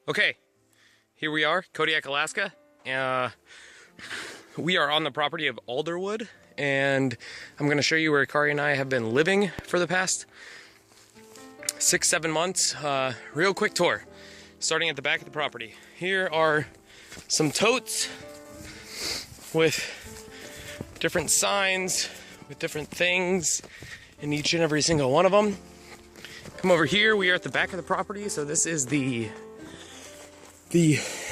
Okay, here we are, Kodiak, Alaska. We are on the property of Alderwood, and I'm going to show you where Kari and I have been living for the past 6-7 months. Real quick tour, starting at the back of the property. Here are some totes with different signs, with different things in each and every single one of them. Come over here, we are at the back of the property, so this is the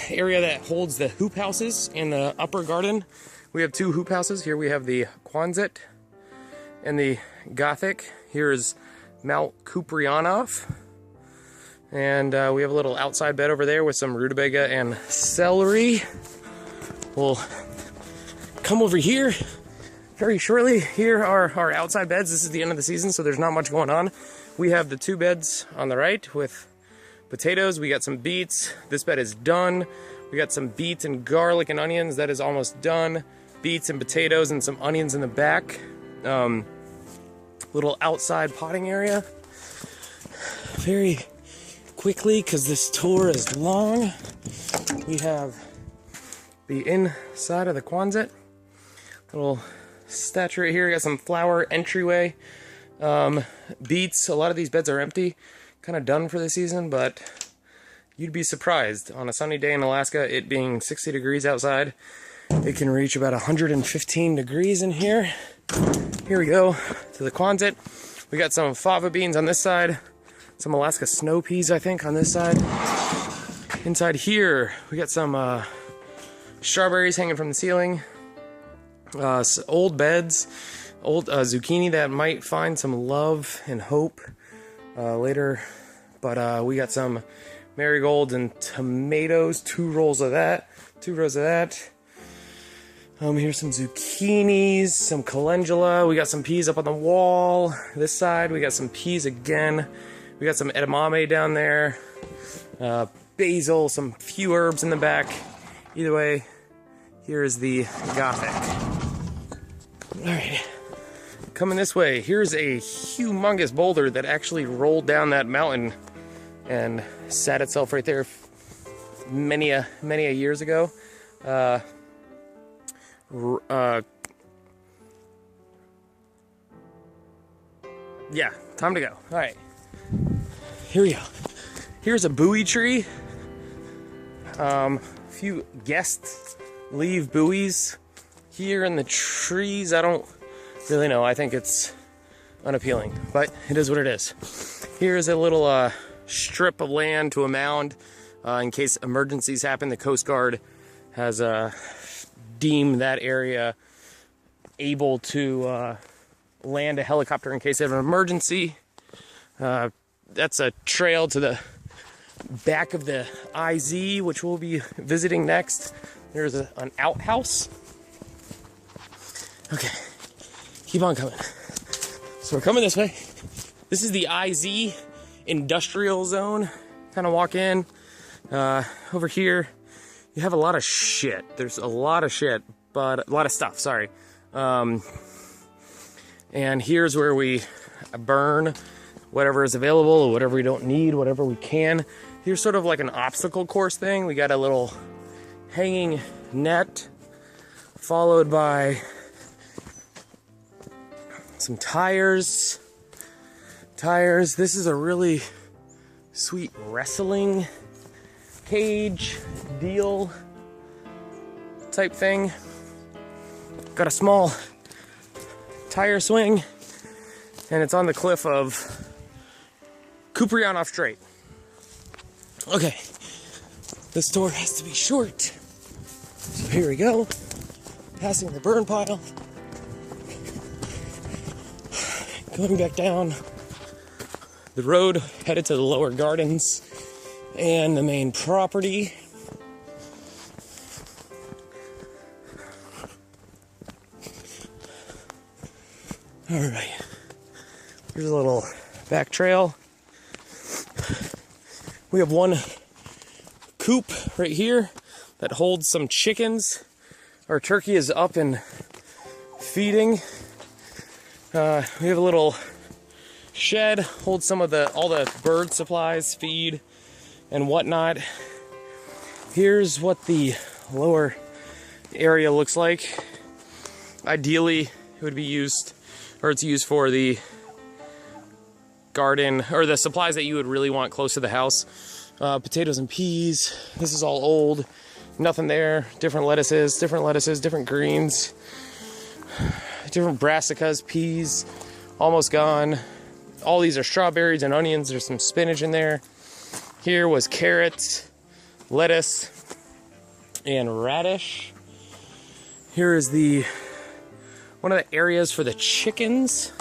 area that holds the hoop houses in the upper garden. We have 2 hoop houses. Here we have the Quonset and the Gothic. Here is Mount Kuprianov. And we have a little outside bed over there with some rutabaga and celery. We'll come over here very shortly. Here are our outside beds. This is the end of the season, so there's not much going on. We have the 2 beds on the right with potatoes. We got some beets. This bed is done. We got some beets and garlic and onions. That is almost done. Beets and potatoes and some onions in the back. Little outside potting area. Very quickly, because this tour is long, we have the inside of the Quonset. Little statue right here. We got some flower entryway. Beets. A lot of these beds are empty. Kind of done for the season, but you'd be surprised. On a sunny day in Alaska, it being 60 degrees outside, it can reach about 115 degrees in here. Here we go to the Quonset. We got some fava beans on this side, some Alaska snow peas, I think, on this side. Inside here, we got some strawberries hanging from the ceiling, old beds, old zucchini that might find some love and hope later. But we got some marigolds and tomatoes, 2 rows of that. Here's some zucchinis, some calendula. We got some peas up on the wall. This side, we got some peas again. We got some edamame down there. Basil, some few herbs in the back. Either way, here is the Gothic. Alright, coming this way, here's a humongous boulder that actually rolled down that mountain and sat itself right there many a years ago. Yeah, time to go. All right, here we go. Here's a buoy tree. Few guests leave buoys here in the trees. I don't really know. I think it's unappealing, but it is what it is. Here's a little strip of land to a mound in case emergencies happen. The Coast Guard has deemed that area able to land a helicopter in case of an emergency. That's a trail to the back of the IZ, which we'll be visiting next. There's an outhouse. Okay, keep on coming. So we're coming this way. This is the IZ industrial zone. Kind of walk in. Over here, you have a lot of shit. There's a lot of shit, but a lot of stuff, sorry. And here's where we burn whatever is available, whatever we don't need, whatever we can. Here's sort of like an obstacle course thing. We got a little hanging net, followed by some tires. This is a really sweet wrestling cage deal type thing. Got a small tire swing, and it's on the cliff of Kuprianov Strait. Okay, this tour has to be short. So here we go, passing the burn pile, going back down the road, headed to the lower gardens and the main property. All right, here's a little back trail. We have one coop right here that holds some chickens. Our turkey is up and feeding. We have a little shed, holds some of all the bird supplies, feed and whatnot. Here's what the lower area looks like. Ideally, it would be used, or it's used for the garden, or the supplies that you would really want close to the house. Potatoes and peas. This is all old. Nothing there. Different lettuces, different greens. Different brassicas, peas, almost gone. All these are strawberries and onions. There's some spinach in there. Here was carrots, lettuce, and radish. Here is one of the areas for the chickens.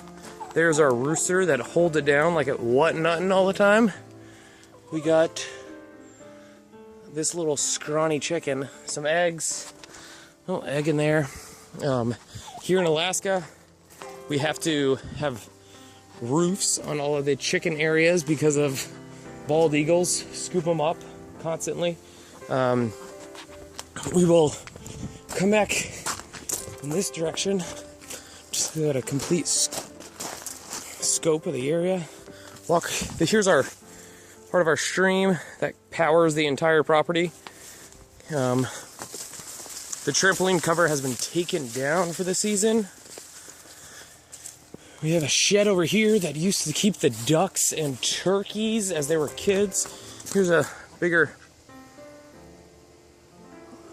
There's our rooster that holds it down like it wasn't nothing all the time. We got this little scrawny chicken, some eggs, a little egg in there. Here in Alaska, we have to have roofs on all of the chicken areas because of bald eagles. Scoop them up constantly. We will come back in this direction just to get a complete scope of the area. Here's our part of our stream that powers the entire property. The trampoline cover has been taken down for the season. We have a shed over here that used to keep the ducks and turkeys as they were kids. Here's a bigger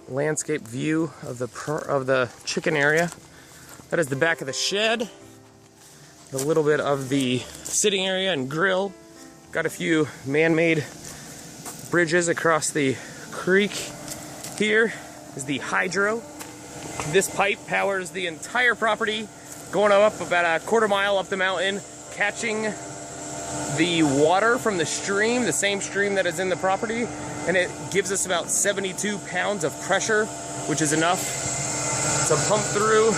landscape view of the chicken area. That is the back of the shed. A little bit of the sitting area and grill. Got a few man-made bridges across the creek. Here is the hydro. This pipe powers the entire property, going up about a quarter mile up the mountain, catching the water from the stream, the same stream that is in the property, and it gives us about 72 pounds of pressure, which is enough to pump through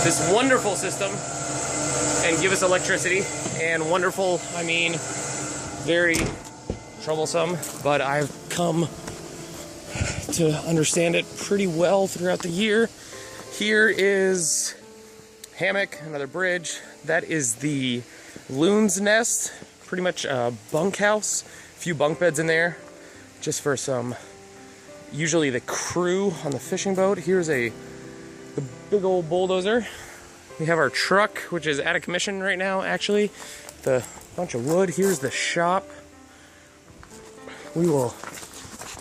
this wonderful system and give us electricity. And wonderful, I mean, very troublesome, but I've come to understand it pretty well throughout the year. Here is hammock, another bridge. That is the loon's nest, pretty much a bunkhouse. A few bunk beds in there, just for usually the crew on the fishing boat. Here's the big old bulldozer. We have our truck, which is out of commission right now, actually. The bunch of wood. Here's the shop. We will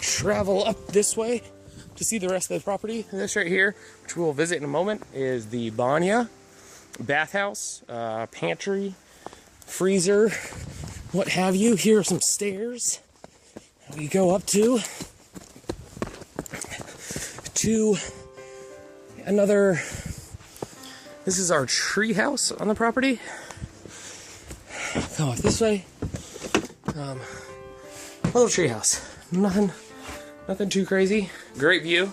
travel up this way to see the rest of the property. This right here, which we'll visit in a moment, is the banya, bathhouse, pantry, freezer, what have you. Here are some stairs we go up to another. This is our tree house on the property. Come up this way. A little tree house. Nothing too crazy. Great view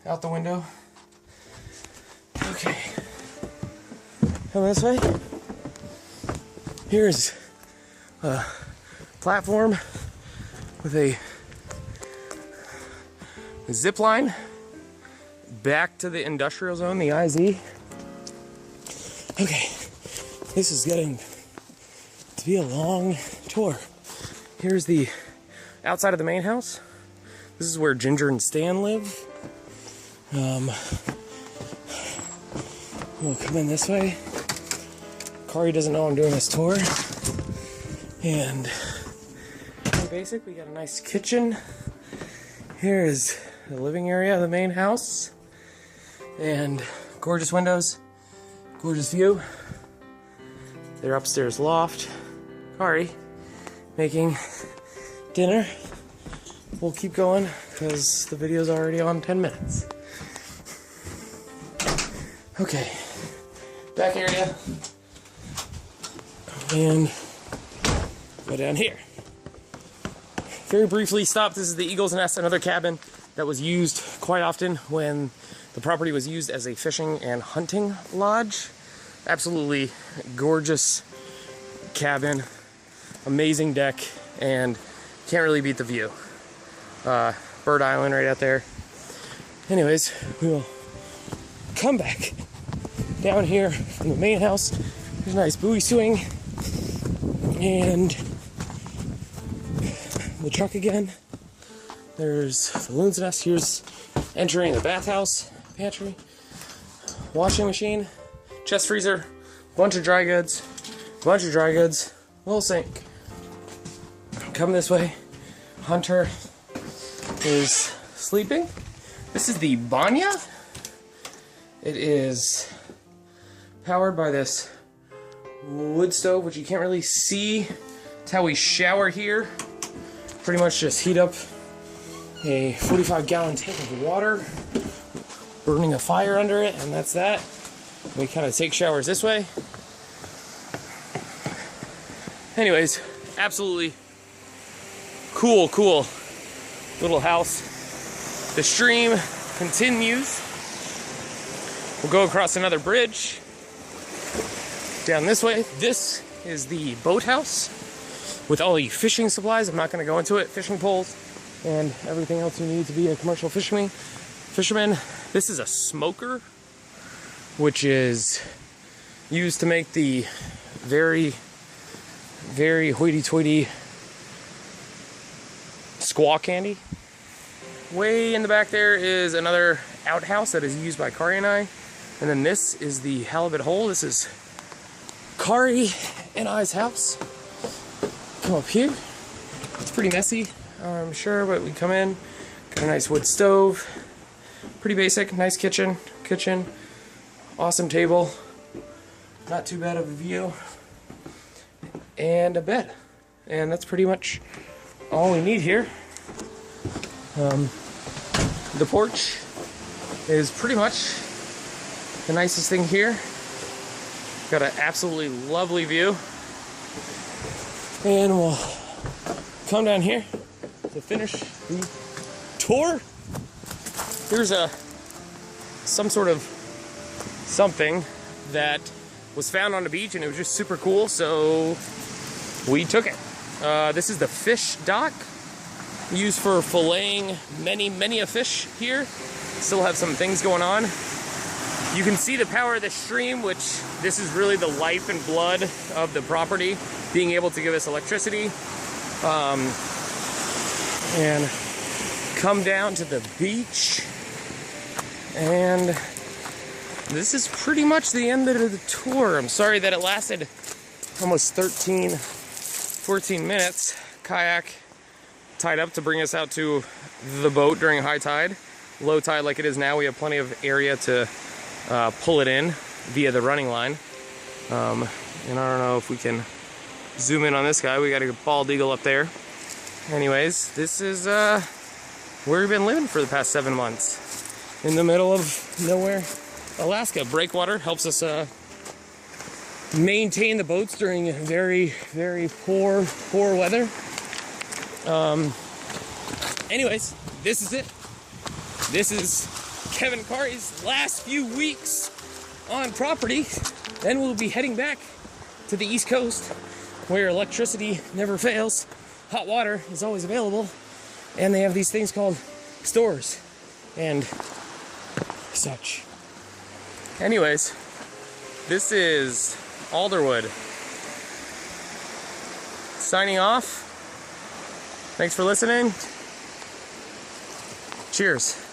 out the window. Okay. Come this way. Here's a platform with a zip line back to the industrial zone, the IZ. Okay, this is getting to be a long tour. Here's the outside of the main house. This is where Ginger and Stan live. We'll come in this way. Kari doesn't know I'm doing this tour. And basic, we got a nice kitchen. Here is the living area of the main house. And gorgeous windows, gorgeous view. Their upstairs loft. Kari making dinner. We'll keep going because the video's already on 10 minutes. Okay, back area. And go down here. Very briefly stop. This is the Eagle's Nest, another cabin that was used quite often when the property was used as a fishing and hunting lodge. Absolutely gorgeous cabin, amazing deck, and can't really beat the view. Bird Island right out there. Anyways, we will come back down here from the main house. There's a nice buoy swing and the truck again. There's the loon's nest. Here's entering the bathhouse, pantry, washing machine, chest freezer, bunch of dry goods, little sink. Come this way. Hunter is sleeping. This is the banya. It is powered by this wood stove, which you can't really see. It's how we shower here. Pretty much just heat up a 45-gallon tank of water, burning a fire under it, and that's that. We kind of take showers this way. Anyways, absolutely cool little house. The stream continues. We'll go across another bridge down this way. This is the boathouse with all the fishing supplies. I'm not going to go into it. Fishing poles and everything else you need to be a commercial fisherman. This is a smoker, which is used to make the very hoity-toity squaw candy. Way in the back there is another outhouse that is used by Kari and I. And then this is the halibut hole. This is Kari and I's house. Come up here. It's pretty messy, I'm sure, but we come in. Got a nice wood stove. Pretty basic, nice kitchen. Awesome table. Not too bad of a view. And a bed. And that's pretty much all we need here. The porch is pretty much the nicest thing here. Got an absolutely lovely view. And we'll come down here to finish the tour. Here's some sort of something that was found on the beach, and it was just super cool, so we took it. This is the fish dock, used for filleting many a fish here. Still have some things going on. You can see the power of the stream, which this is really the life and blood of the property, being able to give us electricity. And come down to the beach, and this is pretty much the end of the tour. I'm sorry that it lasted almost 14 minutes. Kayak tied up to bring us out to the boat during high tide. Low tide like it is now, we have plenty of area to pull it in via the running line. And I don't know if we can zoom in on this guy. We got a bald eagle up there. Anyways, this is where we've been living for the past 7 months. In the middle of nowhere, Alaska. Breakwater helps us maintain the boats during very poor weather. Anyways, this is it. This is Kevin Kari's last few weeks on property. Then we'll be heading back to the East Coast, where electricity never fails, hot water is always available, and they have these things called stores and such. Anyways, this is Alderwood signing off. Thanks for listening. Cheers.